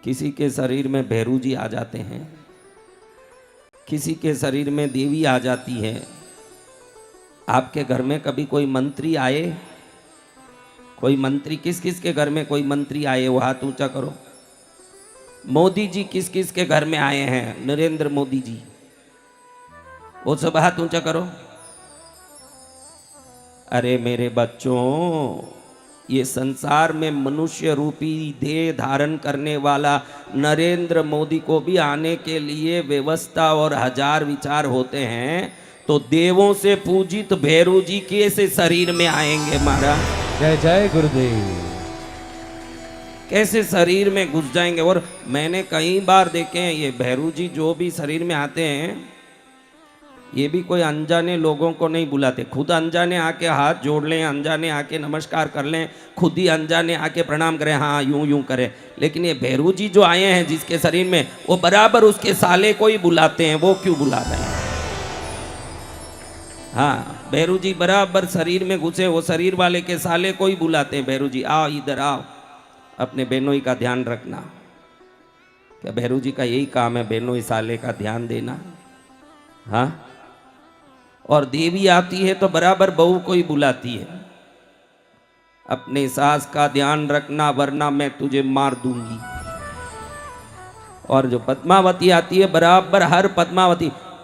किसी के शरीर में भैरू जी आ जाते हैं, किसी के शरीर में देवी आ जाती है। आपके घर में कभी कोई मंत्री आए? कोई मंत्री, किस किस के घर में कोई मंत्री आए वो हाथ ऊंचा करो। मोदी जी किस किस के घर में आए हैं? नरेंद्र मोदी जी, वो सब हाथ ऊंचा करो। अरे मेरे बच्चों, ये संसार में मनुष्य रूपी देह धारण करने वाला नरेंद्र मोदी को भी आने के लिए व्यवस्था और हजार विचार होते हैं, तो देवों से पूजित भैरू जी कैसे शरीर में आएंगे महाराज? जय जय गुरुदेव। कैसे शरीर में घुस जाएंगे? और मैंने कई बार देखे हैं ये भैरू जी जो भी शरीर में आते हैं, ये भी कोई अनजाने लोगों को नहीं बुलाते। खुद अनजाने आके हाथ जोड़ लें, अनजाने आके नमस्कार कर लें, खुद ही अनजाने आके प्रणाम करें, हाँ यूं यूं करें। लेकिन ये भैरू जी जो आए हैं जिसके शरीर में, वो बराबर उसके साले को ही बुलाते हैं। वो क्यों बुला रहे हैं? हाँ, भैरू जी बराबर शरीर में घुसे, वो शरीर वाले के साले को ही बुलाते हैं। भैरू जी आओ, इधर आओ, अपने बहनोई का ध्यान रखना। क्या भैरू जी का यही काम है, बहनोई साले का ध्यान देना? हाँ। और देवी आती है तो बराबर बहू को ही बुलाती है, अपने सास का ध्यान रखना वरना मैं तुझे मार दूंगी। और जो पद्मावती आती है, बराबर हर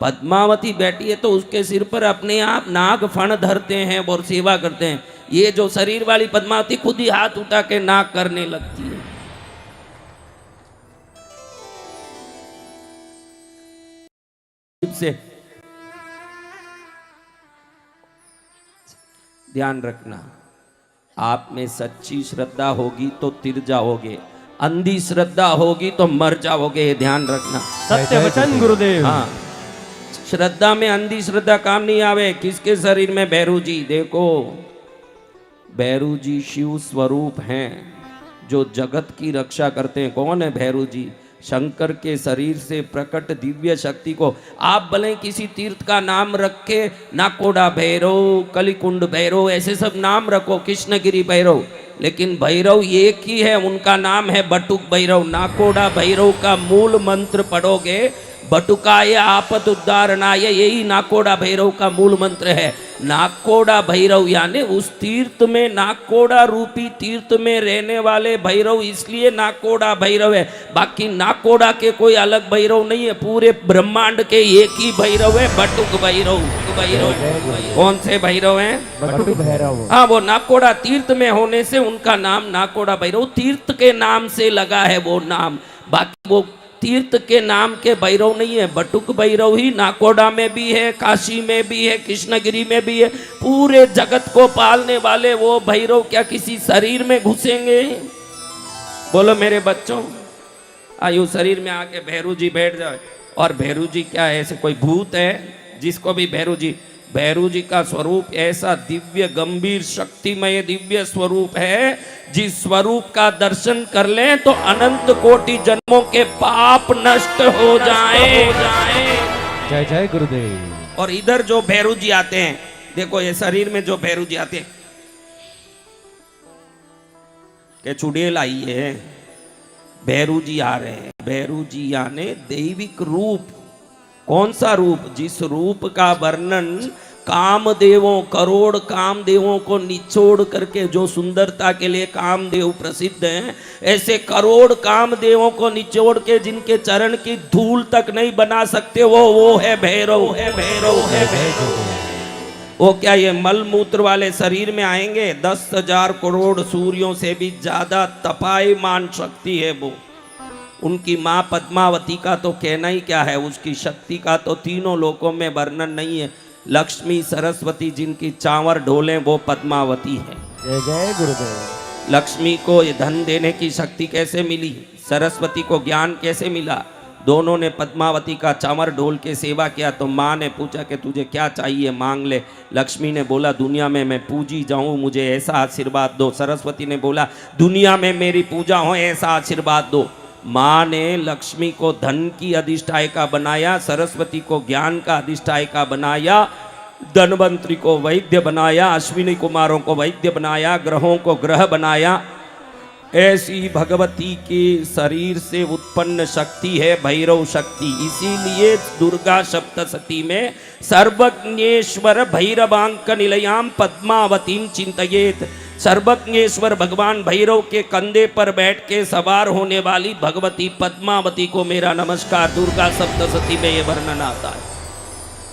पद्मावती बैठी है तो उसके सिर पर अपने आप नाग फण धरते हैं और सेवा करते हैं। ये जो शरीर वाली पद्मावती खुद ही हाथ उठा के नाग करने लगती है। से ध्यान रखना, आप में सच्ची श्रद्धा होगी तो तिर जाओगे, अंधी श्रद्धा होगी तो मर जाओगे। ये ध्यान रखना। सत्य वचन गुरुदेव। हाँ, श्रद्धा में अंधी श्रद्धा काम नहीं आवे। किसके शरीर में? भैरू जी। देखो, भैरू जी शिव स्वरूप हैं जो जगत की रक्षा करते हैं। कौन है भैरू जी? शंकर के शरीर से प्रकट दिव्य शक्ति को आप भले किसी तीर्थ का नाम रख के नाकोड़ा भैरव, कलिकुंड भैरव, ऐसे सब नाम रखो, कृष्णगिरी भैरव, लेकिन भैरव एक ही है, उनका नाम है बटुक भैरव। नाकोड़ा भैरव का मूल मंत्र पढ़ोगे, बटुकाय आपत उद्धारणाय, यही नाकोड़ा भैरव का मूल मंत्र है। नाकोड़ा भैरव यानी उस तीर्थ में, नाकोड़ा रूपी तीर्थ में रहने वाले भैरव, इसलिए नाकोड़ा भैरव है। बाकी नाकोड़ा के कोई अलग भैरव नहीं है, पूरे ब्रह्मांड के एक ही भैरव है, बटुक भैरव। कौन से भैरव हैं? बटुक भैरव। हाँ, वो नाकोड़ा तीर्थ में होने से उनका नाम नाकोड़ा भैरव, तीर्थ के नाम से लगा है वो नाम। बाकी वो तीर्थ के नाम के भैरव नहीं है। बटुक भैरव ही नाकोड़ा में भी है, काशी में भी है, कृष्णगिरी में भी है। पूरे जगत को पालने वाले वो भैरव क्या किसी शरीर में घुसेंगे? बोलो मेरे बच्चों, आयु शरीर में आके भैरू जी बैठ जाए। और भैरू जी क्या है? ऐसे कोई भूत है जिसको भी भैरू जी का स्वरूप ऐसा दिव्य गंभीर शक्तिमय दिव्य स्वरूप है, जिस स्वरूप का दर्शन कर लें तो अनंत कोटि जन्मों के पाप नष्ट हो जाएं। जय जय गुरुदेव। और इधर जो भैरू जी आते हैं, देखो ये शरीर में जो भैरू जी आते हैं, के चुड़ैल आई है, भैरू जी आ रहे हैं। भैरू जी यानी दैविक रूप। कौन सा रूप? जिस रूप का वर्णन कामदेवों, करोड़ कामदेवों को निचोड़ करके जो सुंदरता के लिए कामदेव प्रसिद्ध हैं, ऐसे करोड़ कामदेवों को निचोड़ के जिनके चरण की धूल तक नहीं बना सकते, वो है भैरव। वो क्या ये मल मूत्र वाले शरीर में आएंगे? 10,000 करोड़ सूर्यों से भी ज्यादा तपायमान शक्ति है वो। उनकी माँ पद्मावती का तो कहना ही क्या है, उसकी शक्ति का तो तीनों लोकों में वर्णन नहीं है। लक्ष्मी सरस्वती जिनकी चांवर ढोले वो पद्मावती है। जय जय गुरुदेव। लक्ष्मी को ये धन देने की शक्ति कैसे मिली? सरस्वती को ज्ञान कैसे मिला? दोनों ने पद्मावती का चांवर ढोल के सेवा किया। तो माँ ने पूछा कि तुझे क्या चाहिए, मांग ले। लक्ष्मी ने बोला दुनिया में मैं पूजी जाऊं, मुझे ऐसा आशीर्वाद दो। सरस्वती ने बोला दुनिया में मेरी पूजा हो, ऐसा आशीर्वाद दो। माँ ने लक्ष्मी को धन की अधिष्ठायिका बनाया, सरस्वती को ज्ञान का अधिष्ठायिका बनाया, धनवंतरी को वैद्य बनाया, अश्विनी कुमारों को वैद्य बनाया, ग्रहों को ग्रह बनाया। ऐसी भगवती के शरीर से उत्पन्न शक्ति है भैरव शक्ति। इसीलिए दुर्गा सप्तशती में सर्वज्ञेश्वर भैरवांक निलयाम पद्मावतीम चिंतयेत। सर्वज्ञेश्वर भगवान भैरव के कंधे पर बैठ के सवार होने वाली भगवती पद्मावती को मेरा नमस्कार। दुर्गा सप्तशती में ये वर्णन आता है।